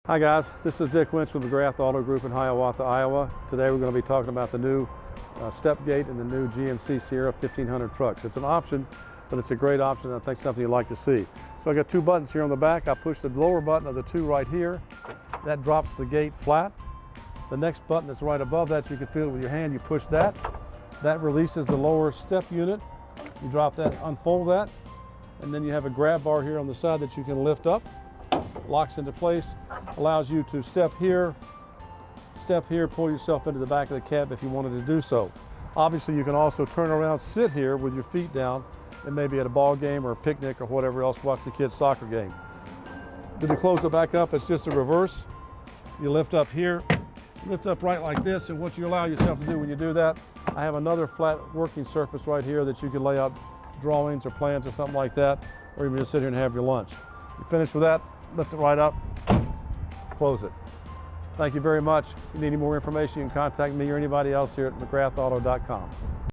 Hi guys, this is Dick Lynch with McGrath Auto Group in Hiawatha, Iowa. Today we're going to be talking about the new step gate in the new GMC Sierra 1500 trucks. It's an option, but it's a great option, and I think something you'd like to see. So I got two buttons here on the back. I push the lower button of the two right here. That drops the gate flat. The next button that's right above that, you can feel it with your hand. You push that. That releases the lower step unit. You drop that, unfold that, and then you have a grab bar here on the side that you can lift up. Locks into place, allows you to step here, pull yourself into the back of the cab if you wanted to do so. Obviously, you can also turn around, sit here with your feet down, and maybe at a ball game or a picnic or whatever else, watch the kids' soccer game. Then to close it back up, it's just a reverse. You lift up here, lift up right like this, and what you allow yourself to do when you do that, I have another flat working surface right here that you can lay out drawings or plans or something like that, or even just sit here and have your lunch. You finish with that, lift it right up, close it. Thank you very much. If you need any more information, you can contact me or anybody else here at McGrathauto.com.